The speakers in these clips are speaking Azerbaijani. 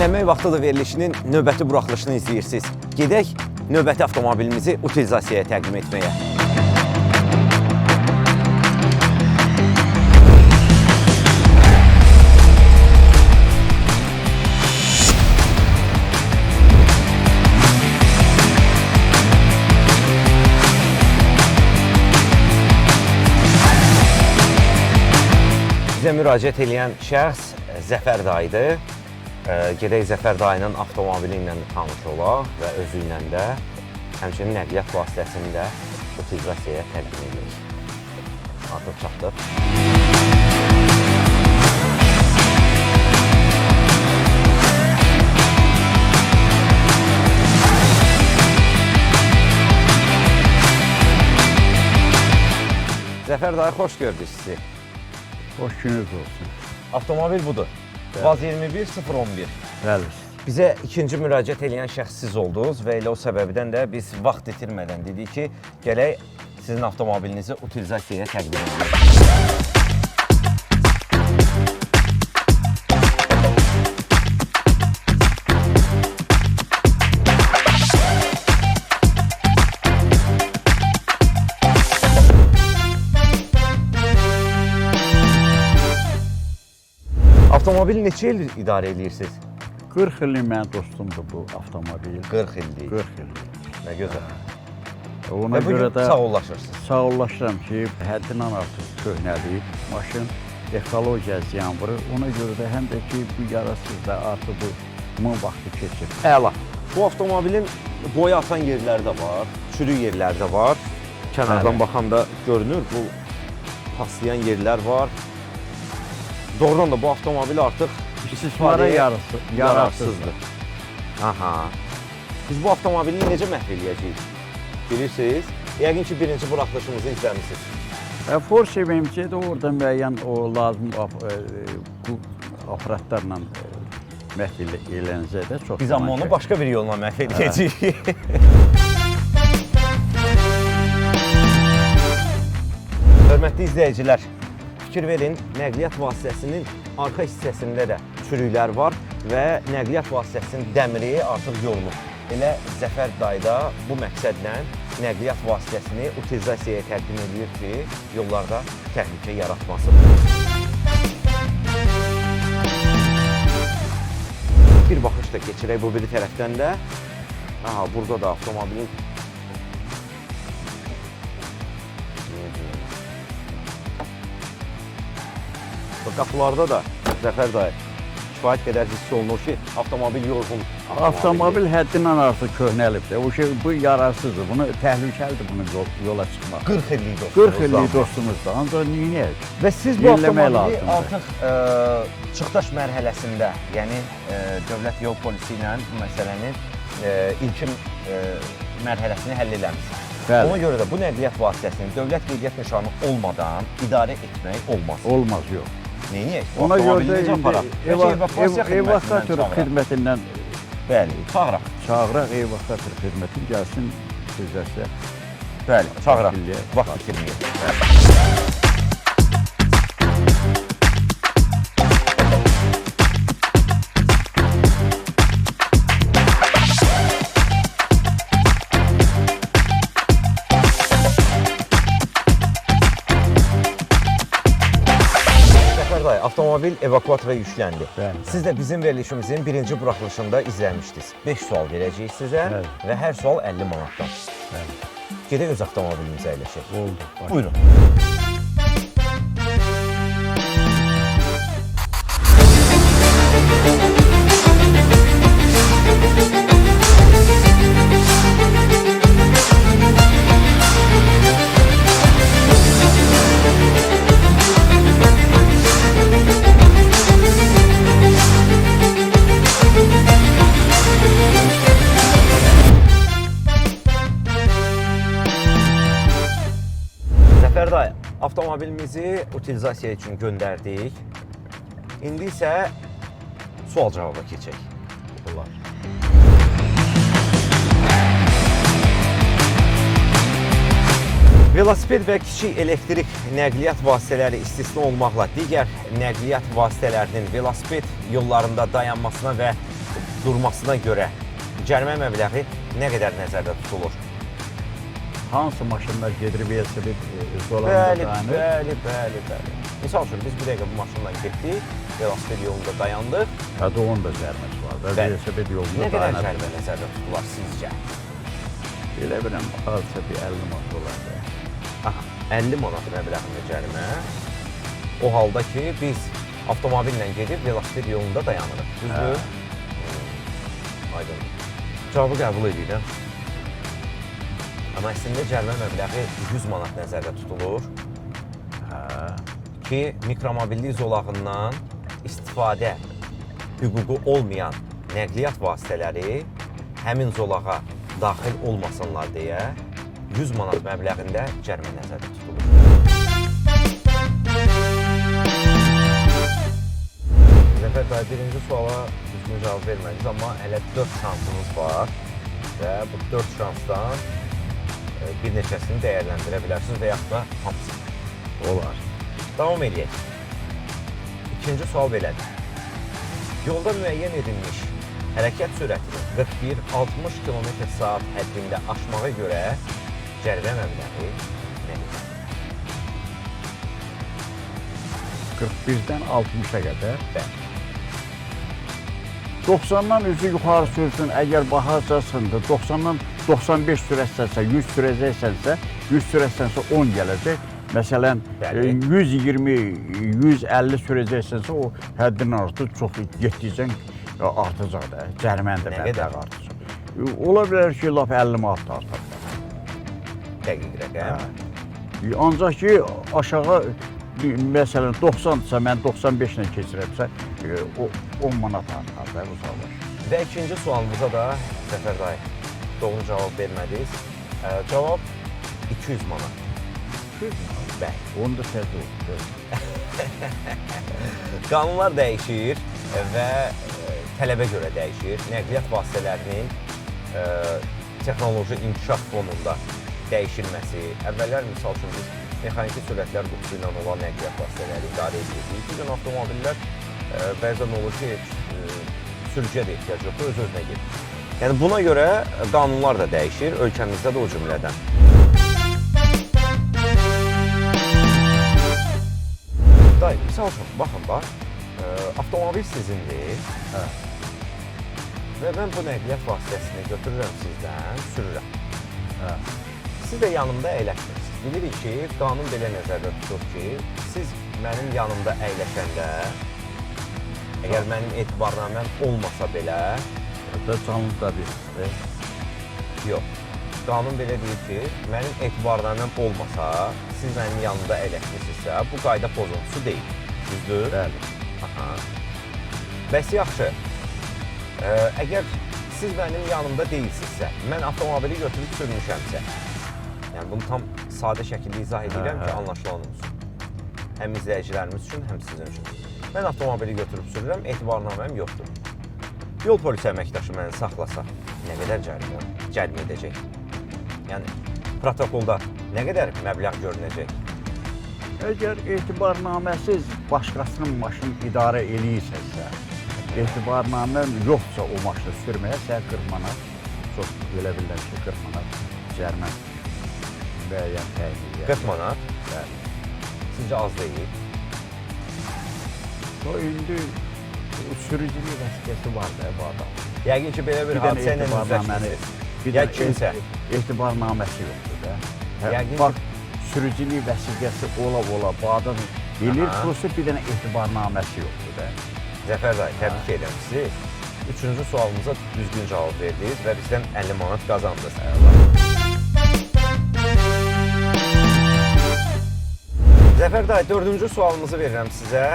Dinləmək vaxtıdır verilişinin növbəti buraxılışını izləyirsiniz. Gedək növbəti avtomobilimizi utilizasiyaya təqdim etməyə. Bizə müraciət edən şəxs Zəfər dayıdır. Gedək Zəfər dayının avtomobili ilə tanış olaq və özü ilə də həmçinin nəqliyyat vasitəsini də utilizasiyaya təqdim edirik. Artıq çatdıq. Zəfər dayı, xoş gördük sizi. Hoş gününüz olsun. Avtomobil budur. Vaz 21-011. Bəli. Bizə ikinci müraciət edən şəxs siz oldunuz və elə o səbəbdən də biz vaxt itirmədən dedik ki, gələk sizin avtomobilinizi utilizasiyaya təqdim edirik. Avtomobil neçə il idarə edirsiniz? 40 illik mənim dostumdur bu avtomobil. 40 illik. 40 illik. Nə gözəl. Ona görə də sağollaşırsınız. Sağollaşıram ki, həddindən artıq köhnəliyib maşın, ekologiya ziyan vurur. Ona görə də həm də ki, bu yarasız da artıq bu vaxtı keçir. Əla. Bu avtomobilin boya atan yerləri də var, çürük yerləri də var. Kənardan baxanda görünür, bu paslayan yerlər var. Doğrudan da bu avtomobil artıq istismara yararsızdır. Aha. Biz bu avtomobili necə məhv eləyəcəyik? Bilirsiniz, yəqin ki, birinci buraxılışımızı izləmişsiniz. Porsche MMC də orada müəyyən o lazım bu aparatlarla məhv elənəcək də çox. Biz amma onu başqa bir yolla məhv eləyəcəyik. Hörmətli izləyicilər, fikir verin, nəqliyyat vasitəsinin arxa hissəsində də çürüklər var və nəqliyyat vasitəsinin dəmiri artıq yorulur. Elə Zəfər dayı da bu məqsədlə nəqliyyat vasitəsini utilizasiyaya təqdim edir ki, yollarda təhlükə yaratmasın. Bir baxış da keçirək bu biri tərəfdən də. Aha, burada da avtomobilin qapılarda da Zəfər dayı kifayət qədər hiss olunur ki, avtomobil yorğun. Avtomobil həddindən artıq köhnəlib də. O şey bu yararsızdır. Bunu təhlükəlidir bunu yola çıxmaq. 40 illik dostumuz. 40 illik dostumuzdur. Ancaq neyinəyək? Və siz bu avtomobili artıq çıxdaş mərhələsində, yəni dövlət yol polisi ilə bu məsələnin ilkin mərhələsini həll eləmişsiniz. Ona görə də bu nəqliyyat vasitəsini dövlət qeydiyyat nişanı olmadan idarə etmək olmaz. Olmaz, yox. Neyini? Ona görə də evakuator xidmətindən çağıraq. Çağıraq, evakuator xidmətin gəlsin, sözləsə. Bəli, çağıraq. Vaxt itirməyək. Avtomobil evakuatora yükləndi. Siz də bizim verilişimizin birinci buraxılışında izləmişdiniz. 5 sual verəcəyik sizə və hər sual 50 manatdan. Gedək öz avtomobilimizə əyləşək. Oldu. Buyurun. Zəfər dayı, avtomobilimizi utilizasiya üçün göndərdik. İndi isə sual-cavaba keçək. Olar. Velosiped və kiçik elektrik nəqliyyat vasitələri istisna olmaqla digər nəqliyyat vasitələrinin velosiped yollarında dayanmasına və durmasına görə cərimə məbləği nə qədər nəzərdə tutulur? Hansı maşınlar gedir velosiped zolağında dayanır? Bəli. Misal üçün, biz bir dəqiqə bu maşınla getdik, velosiped yolunda dayandıq. Hətta onun da zərməsi var. Və velosiped yolunda Nə qədər dayanır. cərimə nəzərdə tutular sizcə? Elə biləm, azca bir 50 manat olar da. Aha, 50 manat məbləğində cərimə. O halda ki, biz avtomobillə gedib velosiped yolunda dayanırıq. Düzdür? Aydın. Cavabı qəbul edirəm. Amma əslində cərimə məbləği 100 manat nəzərdə tutulur ki, mikromobillik zolağından istifadə hüququ olmayan nəqliyyat vasitələri həmin zolağa daxil olmasınlar deyə 100 manat məbləğində cərimə nəzərdə tutulur. Zəfər bəy, birinci suala düzgün cavab vermədiniz, amma hələ 4 şansınız var və bu 4 şansdan bir neçəsini dəyərləndirə bilərsiniz və yaxud da hamısını. Olar. Davam edək. İkinci sual belədir. Yolda müəyyən edilmiş hərəkət sürətini 41-60 km/saat həddində aşmağa görə cərimə məbləği nədir? 41-dən 60-a qədər. Bəli. 90-dan üzü yuxarı sürsün, əgər baxacaqsındır, 90-dan 95 sürətsənsə, 100 sürəcəksənsə, 100 sürətsənsə 10 gələcək. Məsələn, Bəli. 120, 150 sürəcəksənsə, o həddindən artıq çox getdikcə artacaq da, cərimən də Nə qədər artacaq. Ola bilər ki, lap 50 manat da artacaq. Dəqiq rəqəm. Ancaq ki, aşağı, məsələn, 90-dırsa, mən 95 ilə keçirəmsə, o 10 manat artar da, bu sağlar. Və ikinci sualımıza da Zəfər dayı doğru cavab vermədiniz. Cavab 200 manat. 200 manat? Bəli. Onu da tez olur. Qanunlar dəyişir və tələbə görə dəyişir. Nəqliyyat vasitələrinin texnoloji inkişaf fonunda dəyişilməsi. Əvvəllər, misal üçün, biz mexaniki sürətlər qutusu ilə olan nəqliyyat vasitələri idarə edirdik. Bugün avtomobillər bəzən olur ki, sürücüyə də ehtiyac yoxdur, öz-özünə gedir. Yəni buna görə qanunlar da dəyişir, ölkəmizdə də o cümlədən. Dayı, misal üçün, baxın bax, avtomobil sizindir və mən bu nəqliyyat vasitəsini götürürəm sizdən, sürürəm. Siz də yanımda əyləşmirsiniz. Bilirik ki, qanun belə nəzərdə tutur ki, siz mənim yanımda əyləşəndə, əgər mənim etibarnaməm olmasa belə, Hətta canlıda bir. yox. Qanun belə deyir ki, mənim etibarnaməm olmasa, siz mənim yanımda əyləşmirsinizsə, bu qayda pozuntusu deyil. Düzdür? Bəli. Aha. Bəs yaxşı, əgər siz mənim yanımda deyilsinizsə, mən avtomobili götürüb sürmüşəmsə, yəni bunu tam sadə şəkildə izah edirəm ki, anlaşılan olsun. Həm izləyicilərimiz üçün, həm sizin üçün. Mən avtomobili götürüb sürürəm, etibarnaməm yoxdur. Yol polisi əməkdaşı məni saxlasa, nə qədər cərimə edəcək? Yəni, protokolda nə qədər məbləğ görünəcək? Əgər etibarnaməsiz başqasının maşını idarə eləyirsənsə, etibarnamən yoxsa o maşını sürməyə sən 40 manat, çox belə bilirəm ki, 40 manat cərimə müəyyən təyin edir. 40 manat? Bəli. Sizcə az deyil? O indi sürücülük vəsiqəsi var da bu adam. Yəqin ki, belə bir hadisə ilə üzləşmişsiniz. Ya kimsə. Etibarnaməsi yoxdur da. Yəqin Bax, sürücülük vəsiqəsi ola bu adam bilir, prosta bir dənə etibarnaməsi yoxdur da. Zəfər dayı, təbrik edirəm sizi. Üçüncü sualımıza düzgün cavab verdiniz və bizdən 50 manat qazandınız. Zəfər dayı, dördüncü sualımızı verirəm sizə.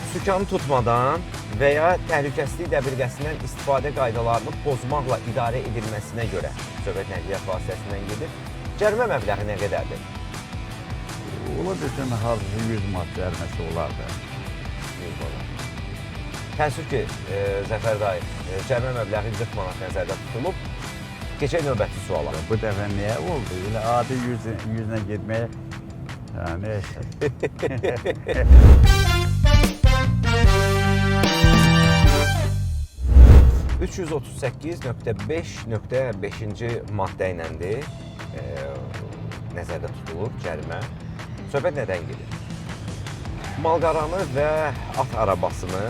Sükanı tutmadan və ya təhlükəsizlik dəbilqəsindən istifadə qaydalarını pozmaqla idarə edilməsinə görə söhbət nəqliyyat vasitəsindən gedir. Cərimə məbləği nə qədərdir? Ola bilsin, hardasa 100 manat cəriməsi olar da. 100 manat. Təəssüf ki, Zəfər dayı, cərimə məbləği 40 manat nəzərdə tutulub. Keçək növbəti suala. Bu dəfə niyə oldu? Elə adi 100-lə getməyə, neysə. 338.5.5-ci maddə iləndir nəzərdə tutulur cərimə. Söhbət nədən gedir? Malqaranı və at arabasını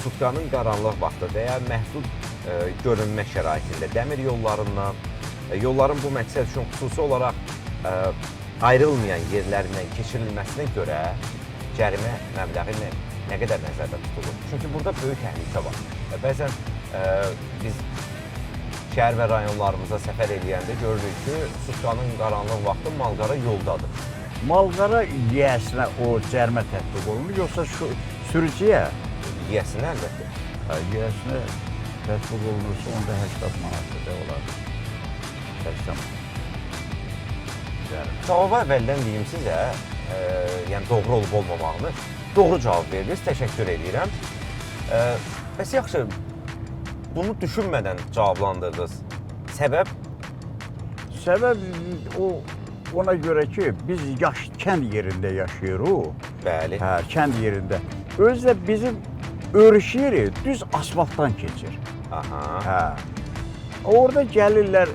sutkanın qaranlıq vaxtı və ya məhdud görünmə şəraitində dəmir yollarından, yolların bu məqsəd üçün xüsusi olaraq ayrılmayan yerlərindən keçirilməsinə görə cərimə məbləği nə qədər nəzərdə tutulur? Çünki burada böyük təhlükə var. Bəzən biz şəhər və rayonlarımıza səfər edəndə görürük ki, sutkanın qaranlıq vaxtı malqara yoldadır. Malqara yiyəsinə o cərimə tətbiq olunur, yoxsa sürücüyə? Yiyəsinə əlbəttə. Yiyəsinə tətbiq olunursa, onda 80 manatda olar. 80 manat. Cavaba əvvəldən deyim sizə, yəni doğru olub olmamağını. Doğru cavab verdiniz, təşəkkür edirəm. Bəs yaxşı, bunu düşünmədən cavablandırdınız. Səbəb? Səbəb ona görə ki, biz kənd yerində yaşayırıq. Bəli. Hə, kənd yerində. Özü də bizim örüş yeri düz asfaltdan keçir. Aha. Hə. Orada gəlirlər,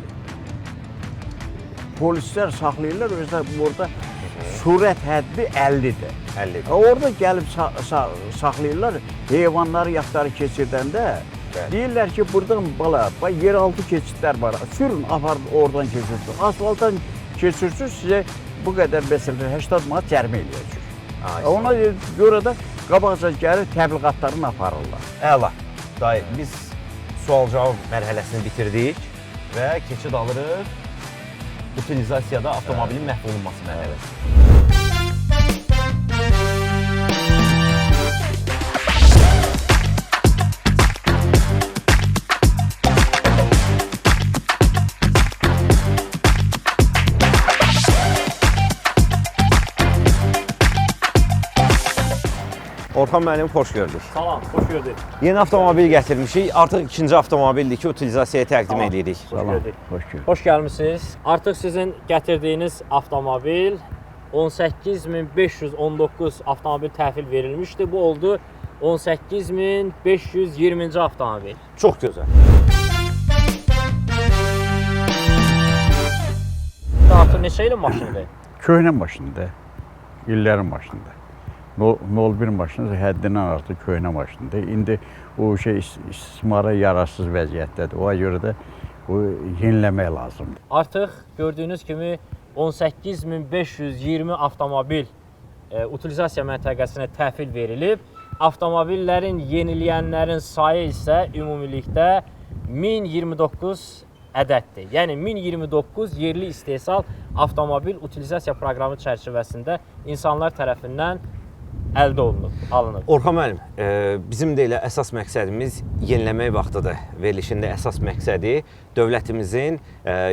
polislər saxlayırlar, özü də burada sürət həddi 50-dir. 50-dir. Orada gəlib saxlayırlar, heyvanları yaxları keçirdəndə deyirlər ki, buradan yeraltı keçidlər var, sürün, aparın, oradan keçirsiniz. Asfaltdan keçirsiniz, sizə bu qədər məsələn 80 manat cərimə eləyəcək. Ona görə də qabaqca gəlir, təbliğatlarını aparırlar. Əla. Dayı, biz sual-cavab mərhələsini bitirdik və keçid alırıq utilizasiyada avtomobilin məhv olunması mərhələsi. Orxan müəllim, xoş gördük. Salam, xoş gördük. Yeni avtomobil gətirmişik. Artıq ikinci avtomobildir ki, utilizasiyaya təqdim edirik. Salam, xoş gördük. Xoş gəlmisiniz. Artıq sizin gətirdiyiniz avtomobil 18.519 avtomobil təhvil verilmişdi. Bu oldu 18.520-ci avtomobil. Çox gözəl. Artıq neçə ilin maşınıdır? Köhnə maşındır, illərin maşındır. 01 maşını həddindən artıq köhnə maşındır. İndi o istismara yararsız vəziyyətdədir. Ona görə də o yeniləmək lazımdır. Artıq gördüyünüz kimi 18.520 avtomobil utilizasiya məntəqəsinə təhvil verilib. Avtomobillərin yeniləyənlərin sayı isə ümumilikdə 1029 ədəddir. Yəni 1029 yerli istehsal avtomobil utilizasiya proqramı çərçivəsində insanlar tərəfindən əldə alınıb. Orxan müəllim, bizim də elə əsas məqsədimiz yeniləmək vaxtıdır. Verilişində əsas məqsədi dövlətimizin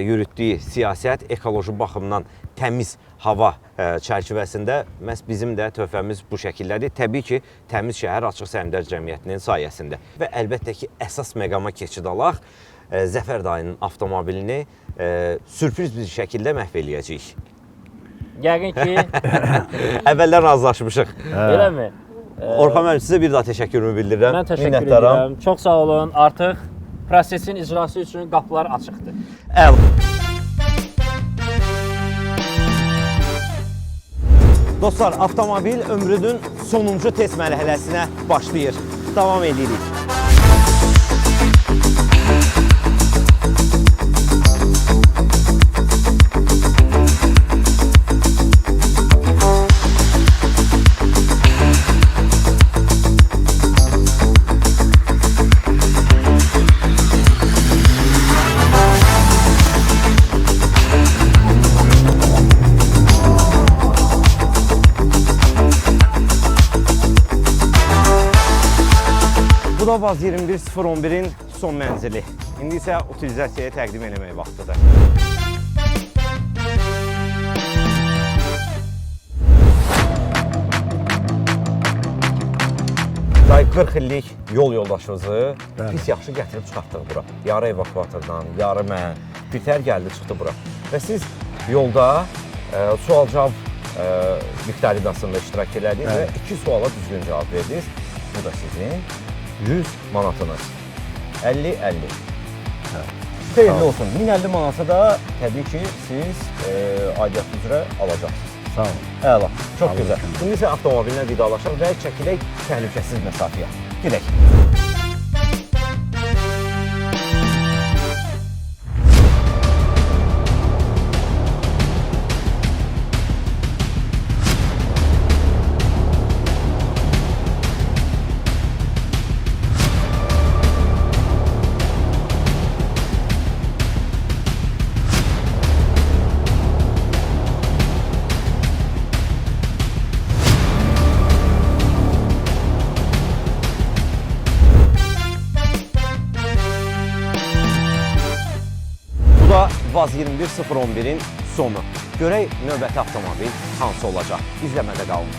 yürütdüyü siyasət, ekoloji baxımdan təmiz hava çərçivəsində məhz bizim də töhfəmiz bu şəkildədir. Təbii ki, Təmiz Şəhər Açıq Səhmdar Cəmiyyətinin sayəsində. Və əlbəttə ki, əsas məqama keçid alaq, Zəfər dayının avtomobilini sürpriz bir şəkildə məhv eləyəcəyik. Yəqin ki, əvvəldən razılaşmışıq. eləmi? Orxan müəllim, sizə bir daha təşəkkürümü bildirirəm. Mən təşəkkür edirəm. Çox sağ olun. Artıq prosesin icrası üçün qapılar açıqdır. Əla. Dostlar, avtomobil ömrünün sonuncu test mərhələsinə başlayır. Davam edirik. Bu da Vaz 21011-in son mənzili. İndi isə utilizasiyaya təqdim eləmək vaxtıdır. Day 40 illik yol yoldaşımızı pis yaxşı gətirib çıxartdıq bura. Yarı evakuatordan, yarı mən, bitər gəldi çıxdı bura. Və siz yolda sual-cavab viktorinasında iştirak elədiniz və 2 suala düzgün cavab verdiniz. Bu da sizin 100 manatınız. 50-50. Xeyirli olsun. 1050 manata da təbii ki, siz aidiyyat üzrə alacaqsınız. Sağ olun. Əla, çox Sağ gözəl. olun. İndi isə avtomobilinə vidalaşaq və çəkilək təhlükəsiz məsafəyə. Gedək. Bu da Vaz 21011-in sonu. Görək növbəti avtomobil hansı olacaq? İzləmədə qalın.